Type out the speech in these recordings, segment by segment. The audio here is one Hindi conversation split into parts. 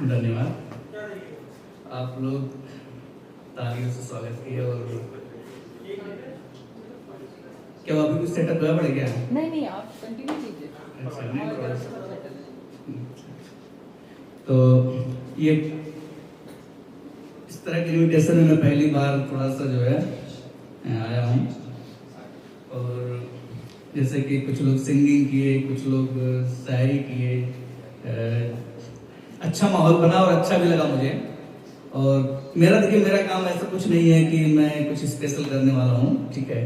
धन्यवाद। आप लोग तालियों से स्वागत किए। और क्या अभी कुछ सेटअप करना पड़ेगा? नहीं आप कंटिन्यू कीजिए। अच्छा, नहीं थोड़ा सा। तो ये इस तरह के इनविटेशन में मैं पहली बार थोड़ा सा जो है आया हूँ। और जैसे कि कुछ लोग सिंगिंग किए, कुछ लोग शायरी किए, अच्छा माहौल बना और अच्छा भी लगा मुझे। और मेरा देखिए, मेरा काम ऐसा कुछ नहीं है कि मैं कुछ स्पेशल करने वाला हूँ, ठीक है।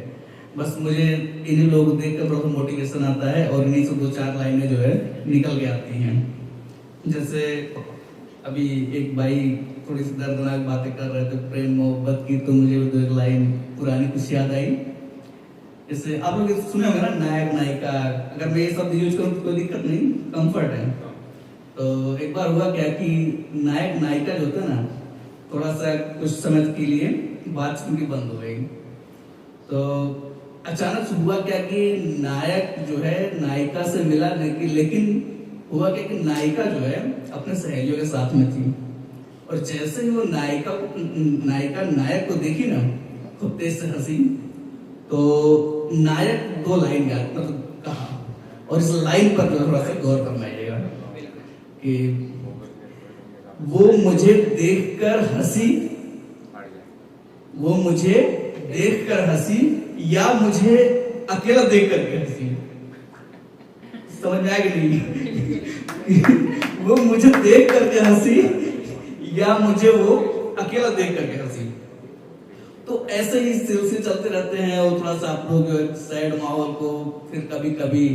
बस मुझे इन्हीं लोग देखकर बहुत मोटिवेशन आता है और इन्हीं से दो चार लाइनें जो है निकल के आती हैं। जैसे अभी एक भाई थोड़ी सी दर्दनाक बातें कर रहे थे प्रेम मोहब्बत की, तो मुझे दो एक लाइन पुरानी कुछ याद आई। जैसे आप लोग सुने होंगे ना, नायक नायिका। अगर मैं ये शब्द यूज करूँ तो कोई दिक्कत नहीं, कंफर्ट है। तो एक बार हुआ क्या कि नायक नायिका जो होता है ना, थोड़ा सा कुछ समय के लिए बात उनकी बंद हो गई। तो अचानक से हुआ क्या कि नायक जो है नायिका से मिला, लेकिन हुआ क्या कि नायिका जो है अपने सहेलियों के साथ में थी। और जैसे ही वो नायिका नायक को देखी ना, खूब तेज से हंसी। तो नायक दो लाइन मतलब कहा, और इस लाइन पर जो थोड़ा सा गौर करना चाहिए कि वो मुझे देखकर हंसी, वो मुझे देखकर हंसी या मुझे अकेला देख करके हंसी। समझ में आएगी नहीं? वो मुझे देख करके हंसी या मुझे वो अकेला देख करके हंसी। तो ऐसे ही सिलसिले चलते रहते हैं। और थोड़ा सा आप लोग सैड माहौल को फिर कभी कभी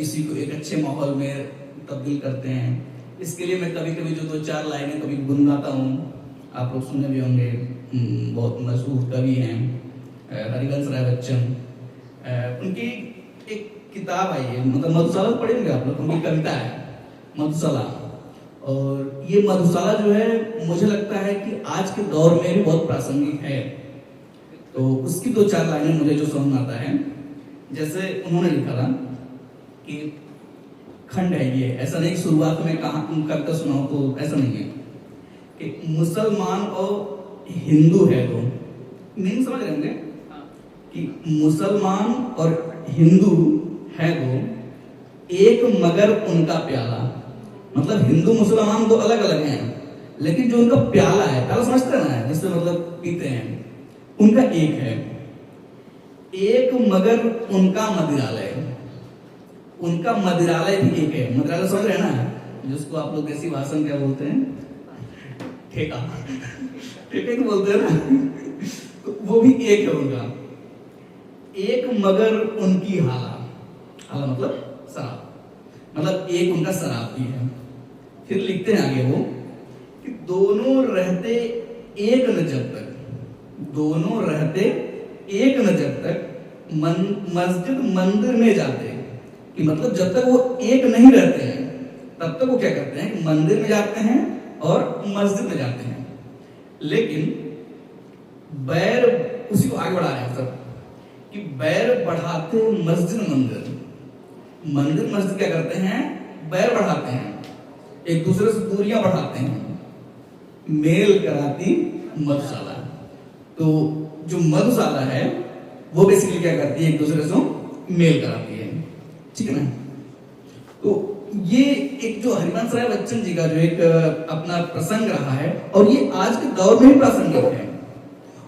इसी को एक अच्छे माहौल में तब्दील करते हैं। इसके लिए मैं कभी कभी जो दो चार लाइनें कभी गुनगुनाता हूँ। आप लोग सुने भी होंगे, बहुत मशहूर कवि हैं हरिवंश राय बच्चन। उनकी एक किताब आई है, मतलब मधुशाला पढ़ेंगे आप लोग, उनकी कविता है मधुशाला। और ये मधुशाला जो है मुझे लगता है कि आज के दौर में भी बहुत प्रासंगिक है। तो उसकी दो चार लाइनें मुझे जो समझ आता है, जैसे उन्होंने लिखा था कि खंड है ये, ऐसा नहीं शुरुआत में कहा कविता सुनाओ, तो ऐसा नहीं है कि मुसलमान और हिंदू है दो। नहीं समझ रहे होंगे कि मुसलमान और हिंदू है दो, एक मगर उनका प्याला। मतलब हिंदू मुसलमान तो अलग अलग हैं, लेकिन जो उनका प्याला है, प्याला समझते हैं ना, जिससे मतलब पीते हैं, उनका एक है। एक मगर उनका मदिरालय, उनका मदिरालय भी एक है। मदिरालय समझ रहे हैं ना, जिसको आप लोग देसी भाषा में क्या बोलते हैं, ठेका। ठेके को बोलते हैं ना, तो वो भी एक है उनका। एक मगर उनकी हाला, हाला मतलब शराब, मतलब एक उनका शराब भी है। फिर लिखते हैं आगे वो कि दोनों रहते एक न जब तक, दोनों रहते एक न जब तक मस्जिद मंदिर में जाते। कि मतलब जब तक वो एक नहीं रहते हैं तब तक वो क्या करते हैं, मंदिर में जाते हैं और मस्जिद में जाते हैं। लेकिन बैर, उसी को आगे बढ़ा रहे हैं सब कि बैर बढ़ाते मस्जिद मंदिर, मंदिर मस्जिद क्या करते हैं, बैर बढ़ाते हैं, एक दूसरे से दूरियां बढ़ाते हैं। मेल कराती मधुशाला। तो जो मधुशाला है वो बेसिकली क्या करती है, एक दूसरे से मेल कराती है, ठीक है ना। तो ये एक जो हरिवंश राय बच्चन जी का जो एक अपना प्रसंग रहा है, और ये आज के दौर में भी प्रासंगिक है।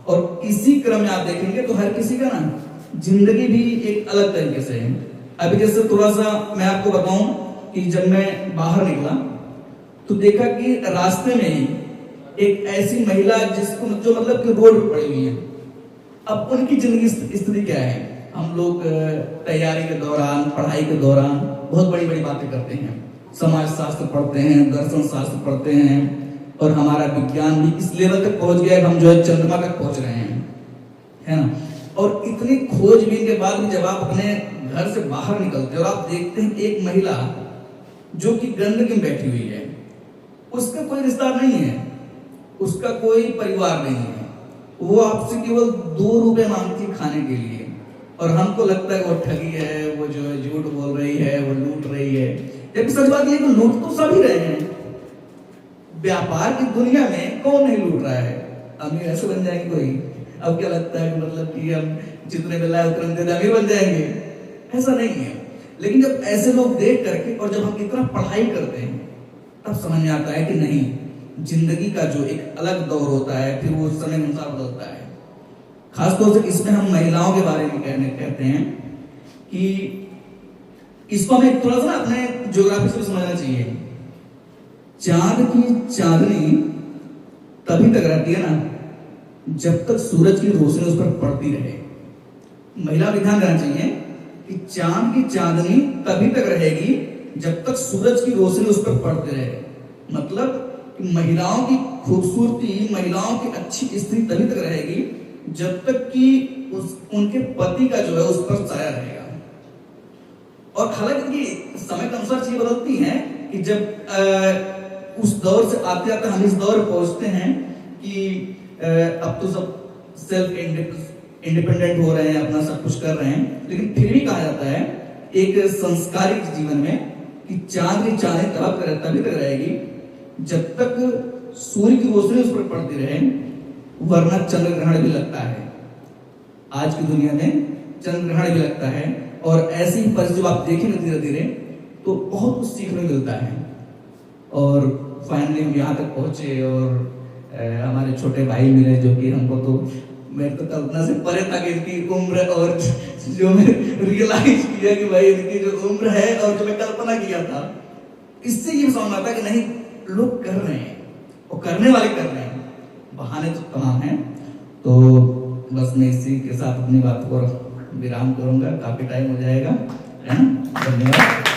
और इसी क्रम में आप देखेंगे तो हर किसी का ना जिंदगी भी एक अलग तरीके से है। अभी जैसे थोड़ा सा मैं आपको बताऊं कि जब मैं बाहर निकला तो देखा कि रास्ते में ही एक ऐसी महिला जिसको जो मतलब कि रोड पर पड़ी हुई है। अब उनकी जिंदगी स्थिति क्या है, हम लोग तैयारी के दौरान, पढ़ाई के दौरान बहुत बड़ी बड़ी बातें करते हैं, समाज शास्त्र पढ़ते हैं, दर्शन शास्त्र पढ़ते हैं, और हमारा विज्ञान भी इस लेवल तक पहुंच गया है, हम जो है चंद्रमा तक पहुंच रहे हैं, है ना। और इतनी खोजबीन के बाद भी जब आप अपने घर से बाहर निकलते हैं और आप देखते हैं एक महिला जो कि गंदगी में बैठी हुई है, उसका कोई रिश्ता नहीं है, उसका कोई परिवार नहीं है, वो आपसे केवल 2 रुपए मांगती है खाने के लिए, और हमको लगता है वो ठगी है, वो जो है झूठ बोल रही है, वो लूट रही है। जबकि सच बात ये है कि लूट तो सभी रहे हैं, व्यापार की दुनिया में कौन नहीं लूट रहा है? अमीर ऐसे बन जाएंगे कोई? अब क्या लगता है कि मतलब कि हम जितने मिला है उतने दे अमीर बन जाएंगे? ऐसा नहीं है। लेकिन जब ऐसे लोग देख करके और जब हम इतना पढ़ाई करते हैं तब समझ में आता है कि नहीं, जिंदगी का जो एक अलग दौर होता है फिर वो समय अनुसार बदलता है। खासतौर से इसमें हम महिलाओं के बारे में कहते हैं कि इसको हमें थोड़ा सा ना अपने ज्योग्राफी से समझना चाहिए। चांद की चांदनी तभी तक रहती है ना जब तक सूरज की रोशनी उस पर पड़ती रहे। महिला को ध्यान देना चाहिए कि चांद की चांदनी तभी तक रहेगी जब तक सूरज की रोशनी उस पर पड़ती रहे। मतलब कि महिलाओं की खूबसूरती, महिलाओं की अच्छी स्थिति तभी तक रहेगी जब तक कि उनके पति का जो है उस पर साया रहेगा। और हालांकि समय के अनुसार चीजें बदलती हैं कि जब उस दौर से आते आते हम इस दौर पर पहुंचते हैं कि अब तो सब सेल्फ इंडिपेंडेंट हो रहे हैं, अपना सब कुछ कर रहे हैं, लेकिन फिर भी कहा जाता है एक संस्कारिक जीवन में कि चांद की चांदनी तभी तक रहेगी जब तक सूर्य की रोशनी उस पर पड़ती रहे, वरना चंद्र ग्रहण भी लगता है। आज की दुनिया में चंद्र ग्रहण भी लगता है और ऐसी ही परिस्थिति आप देखेंगे धीरे धीरे तो बहुत कुछ सीखने मिलता है। और फाइनली हम यहाँ तक पहुंचे और हमारे छोटे भाई मिले जो कि हमको तो मेरे तो कल्पना से परे था कि इनकी उम्र, और जो मैं रियलाइज किया कि भाई इनकी जो उम्र है और जो मैं कल्पना किया था, इससे ये समझ आता कि नहीं, लोग कर रहे हैं और करने वाले कर रहे हैं। बहाने तो तमाम हैं। तो बस मैं इसी के साथ अपनी बात को विराम करूंगा, काफी टाइम हो जाएगा, है ना। धन्यवाद।